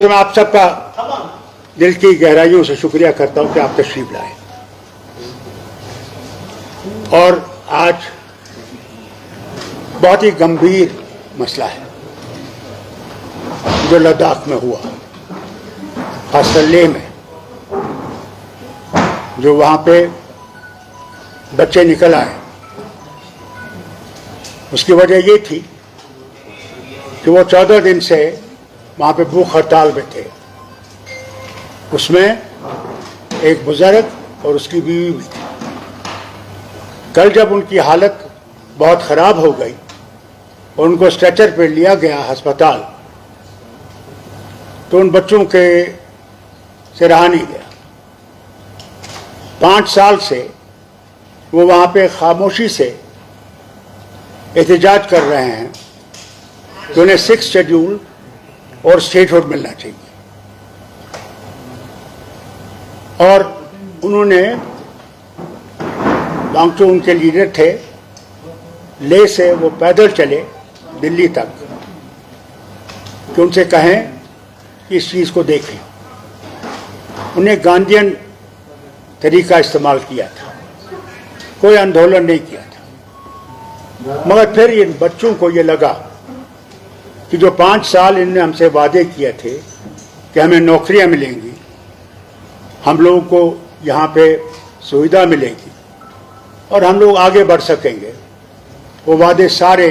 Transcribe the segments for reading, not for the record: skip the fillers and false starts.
तो मैं आप सबका दिल की गहराइयों से शुक्रिया करता हूं कि आप तशरीफ लाए। और आज बहुत ही गंभीर मसला है जो लद्दाख में हुआ, खासकर लेह में, जो वहां पे बच्चे निकल आए। उसकी वजह ये थी कि वो 14 दिन से वहां पे भूख हड़ताल में थे। उसमें एक बुजुर्ग और उसकी बीवी भी थी। कल जब उनकी हालत बहुत ख़राब हो गई और उनको स्ट्रेचर पे लिया गया अस्पताल, तो उन बच्चों के से रहा नहीं गया। 5 साल से वो वहाँ पे खामोशी से एहतजाज कर रहे हैं कि उन्हें 6th शेड्यूल और स्टेटहुड मिलना चाहिए। और उन्होंने, वांगचू उनके लीडर थे, लेह से वो पैदल चले दिल्ली तक कि उनसे कहें कि इस चीज़ को देखें। उन्हें गांधीयन तरीका इस्तेमाल किया था, कोई आंदोलन नहीं किया था। मगर फिर इन बच्चों को ये लगा कि जो 5 साल इन्होंने हमसे वादे किए थे कि हमें नौकरियां मिलेंगी, हम लोगों को यहाँ पे सुविधा मिलेगी और हम लोग आगे बढ़ सकेंगे, वो वादे सारे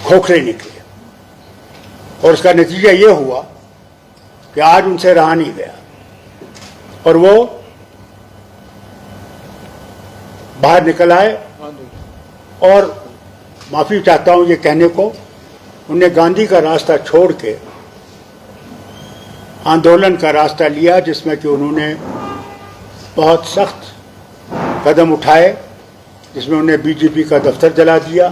खोखले निकले। और उसका नतीजा ये हुआ कि आज उनसे रहा नहीं गया और वो बाहर निकल आए। और माफ़ी चाहता हूँ ये कहने को, उन्हें गांधी का रास्ता छोड़ के आंदोलन का रास्ता लिया, जिसमें कि उन्होंने बहुत सख्त कदम उठाए, जिसमें उन्हें बीजेपी का दफ्तर जला दिया,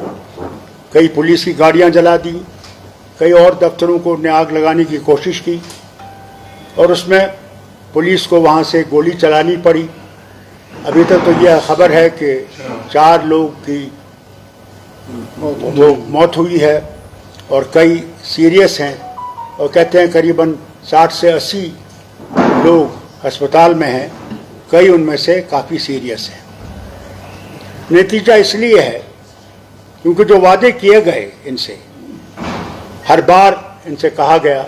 कई पुलिस की गाड़ियां जला दी, कई और दफ्तरों को उन्हें आग लगाने की कोशिश की और उसमें पुलिस को वहां से गोली चलानी पड़ी। अभी तक तो यह खबर है कि 4 लोग की वो मौत हुई है और कई सीरियस हैं, और कहते हैं करीबन 60 से 80 लोग अस्पताल में हैं, कई उनमें से काफ़ी सीरियस हैं। नतीजा इसलिए है क्योंकि जो वादे किए गए इनसे, हर बार इनसे कहा गया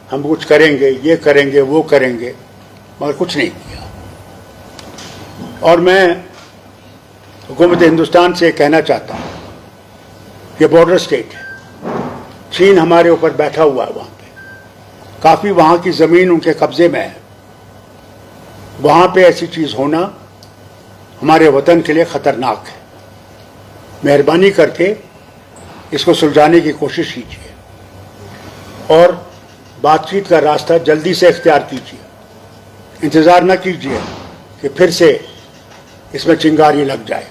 हम कुछ करेंगे, ये करेंगे, वो करेंगे, मगर कुछ नहीं किया। और मैं हुकूमत हिंदुस्तान से कहना चाहता हूँ, ये बॉर्डर स्टेट है, चीन हमारे ऊपर बैठा हुआ है, वहाँ पे काफ़ी वहाँ की ज़मीन उनके कब्ज़े में है। वहाँ पे ऐसी चीज़ होना हमारे वतन के लिए ख़तरनाक है। मेहरबानी करके इसको सुलझाने की कोशिश कीजिए और बातचीत का रास्ता जल्दी से इख्तियार कीजिए। इंतज़ार न कीजिए कि फिर से इसमें चिंगारी लग जाए।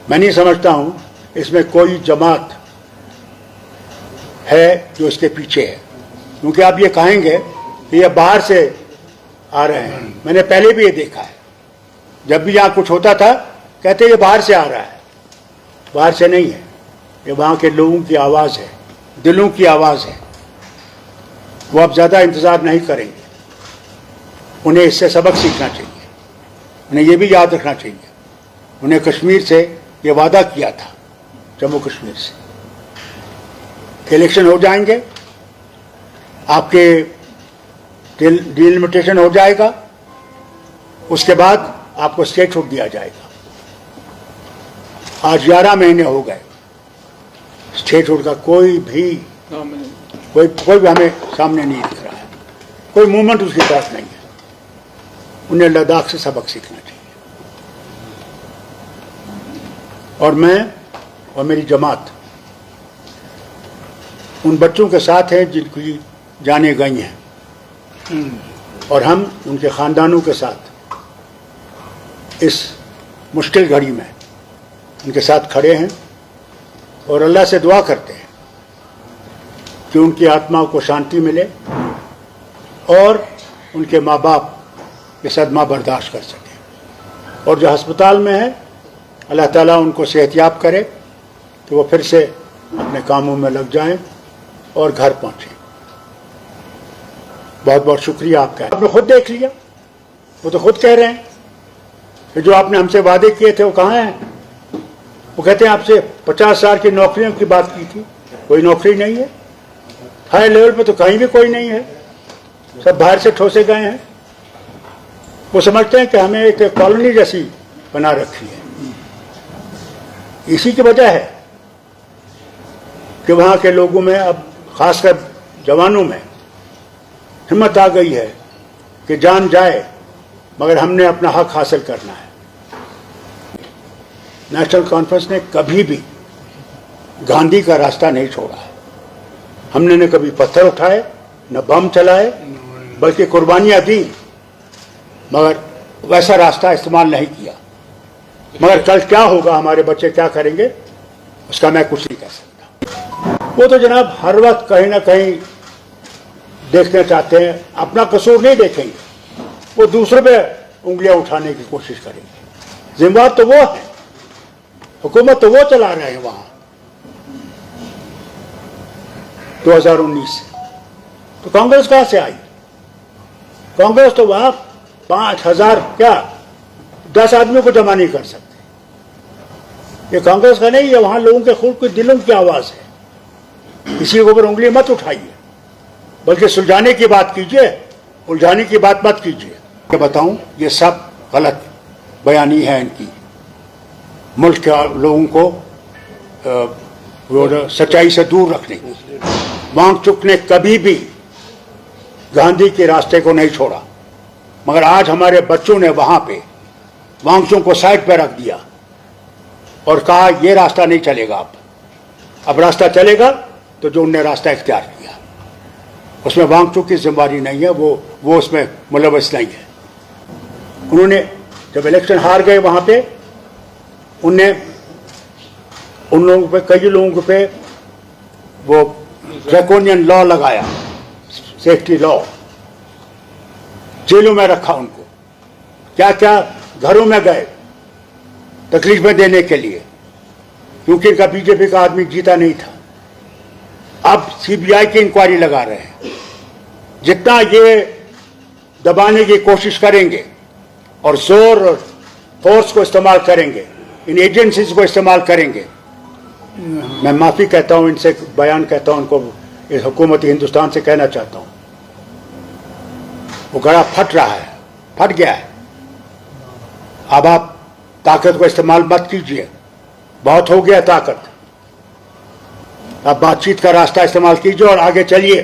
मैं नहीं समझता हूँ इसमें कोई जमात है जो इसके पीछे है, क्योंकि आप ये कहेंगे कि ये बाहर से आ रहे हैं। मैंने पहले भी ये देखा है, जब भी यहाँ कुछ होता था कहते ये बाहर से आ रहा है। बाहर से नहीं है, ये वहाँ के लोगों की आवाज़ है, दिलों की आवाज़ है। वो अब ज़्यादा इंतज़ार नहीं करेंगे, उन्हें इससे सबक सीखना चाहिए। उन्हें ये भी याद रखना चाहिए, उन्हें कश्मीर से ये वादा किया था, जम्मू कश्मीर से, कि इलेक्शन हो जाएंगे, आपके डिलिमिटेशन हो जाएगा, उसके बाद आपको स्टेटहुड दिया जाएगा। आज 11 महीने हो गए, स्टेटहुड का कोई भी हमें सामने नहीं दिख रहा है, कोई मूवमेंट उसकी तरफ नहीं है। उन्हें लद्दाख से सबक सीखना चाहिए। और मैं और मेरी जमात उन बच्चों के साथ है जिनकी जानें गई हैं, और हम उनके ख़ानदानों के साथ इस मुश्किल घड़ी में उनके साथ खड़े हैं और अल्लाह से दुआ करते हैं कि उनकी आत्माओं को शांति मिले और उनके माँ बाप ये सदमा बर्दाश्त कर सकें। और जो अस्पताल में है, अल्लाह ताला उनको सेहतयाब करे कि वो फिर से अपने कामों में लग जाएं और घर पहुँचें। बहुत बहुत शुक्रिया आपका। आपने खुद देख लिया, वो तो खुद कह रहे हैं कि जो आपने हमसे वादे किए थे वो कहाँ हैं। वो कहते हैं आपसे 50,000 की नौकरियों की बात की थी, कोई नौकरी नहीं है। हाई लेवल पे तो कहीं भी कोई नहीं है, सब बाहर से ठोसे गए हैं। वो समझते हैं कि हमें एक कॉलोनी जैसी बना रखी है। इसी की वजह है कि वहाँ के लोगों में, अब खासकर जवानों में हिम्मत आ गई है कि जान जाए मगर हमने अपना हक हासिल करना है। नेशनल कॉन्फ्रेंस ने कभी भी गांधी का रास्ता नहीं छोड़ा है। हमने न कभी पत्थर उठाए, न बम चलाए, बल्कि कुर्बानियां दी, मगर वैसा रास्ता इस्तेमाल नहीं किया। मगर कल क्या होगा, हमारे बच्चे क्या करेंगे, उसका मैं कुछ नहीं कह सकता। वो तो जनाब हर वक्त कहीं ना कहीं देखना चाहते हैं, अपना कसूर नहीं देखेंगे, वो दूसरे पे उंगलियां उठाने की कोशिश करेंगे। जिम्मेदार तो वो है, हुकूमत तो वो चला रहे हैं वहां 2019 से। तो कांग्रेस कहां से आई? कांग्रेस तो वहां 5,000 क्या 10 आदमियों को जमा नहीं कर सकते। ये कांग्रेस का नहीं है, वहां लोगों के खुद के दिलों की आवाज है। किसी के ऊपर उंगली मत उठाइए, बल्कि सुलझाने की बात कीजिए, उलझाने की बात मत कीजिए। मैं बताऊं, ये सब गलत बयानी है इनकी, मुल्क के लोगों को सच्चाई से दूर रखने की। वांगचुक ने कभी भी गांधी के रास्ते को नहीं छोड़ा, मगर आज हमारे बच्चों ने वहां पे वांगचुक को साइड पर रख दिया और कहा यह रास्ता नहीं चलेगा। अब रास्ता चलेगा तो जो उनने रास्ता इख्तियार किया उसमें वांगचुक की जिम्मेदारी नहीं है, वो उसमें मुलव्वस नहीं है। उन्होंने जब इलेक्शन हार गए वहां पे, उनने उन लोगों पे, कई लोगों पे वो ड्रैकोनियन लॉ लगाया, सेफ्टी लॉ, जेलों में रखा उनको, क्या क्या घरों में गए तकलीफें देने के लिए, क्योंकि इनका बीजेपी का आदमी जीता नहीं था। अब सीबीआई की इंक्वायरी लगा रहे हैं। जितना ये दबाने की कोशिश करेंगे और जोर और फोर्स को इस्तेमाल करेंगे, इन एजेंसीज को इस्तेमाल करेंगे, मैं माफी कहता हूं इनसे, बयान कहता हूं उनको, इस हुकूमती हिंदुस्तान से कहना चाहता हूं, वो गड़ा फट रहा है, फट गया है। अब आप ताकत को इस्तेमाल मत कीजिए, बहुत हो गया ताकत। अब बातचीत का रास्ता इस्तेमाल कीजिए और आगे चलिए।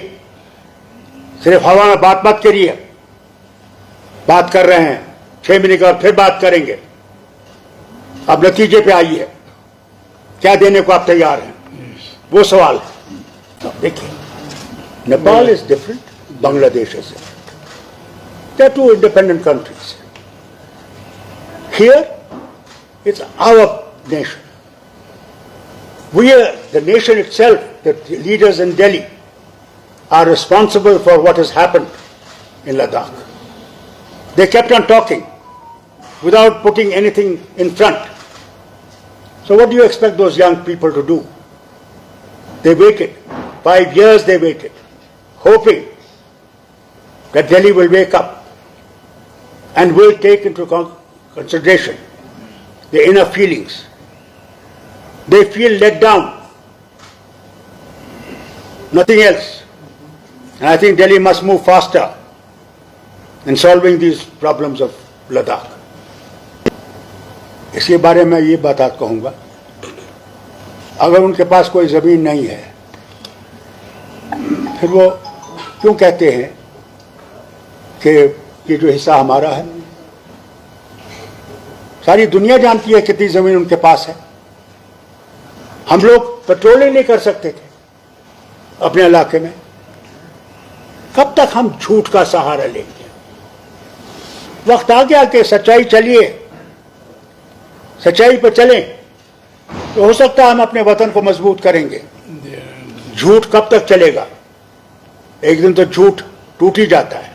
सिर्फ हवा में बात मत करिए। बात कर रहे हैं, 6 महीने के बाद फिर बात करेंगे। अब नतीजे पे आइए, क्या देने को आप तैयार हैं, वो सवाल है। देखिए, Nepal is different, Bangladesh is different, they are two independent countries. Here it's our nation, we are the nation itself, the leaders in Delhi are responsible for what has happened in Ladakh. They kept on talking without putting anything in front. So what do you expect those young people to do? They waited. 5 years they waited, hoping that Delhi will wake up and will take into consideration the inner feelings. They feel let down, nothing else. And I think Delhi must move faster in solving these problems of Ladakh. इसके बारे में ये बात कहूँगा, अगर उनके पास कोई ज़मीन नहीं है, फिर वो क्यों कहते हैं कि ये जो हिस्सा हमारा है? सारी दुनिया जानती है कितनी ज़मीन उनके पास है। हम लोग पेट्रोलिंग नहीं कर सकते थे अपने इलाके में। कब तक हम झूठ का सहारा लेंगे? वक्त आ गया कि सच्चाई चलिए, सच्चाई पर चलें, तो हो सकता है हम अपने वतन को मजबूत करेंगे। झूठ कब तक चलेगा? एक दिन तो झूठ टूट ही जाता है।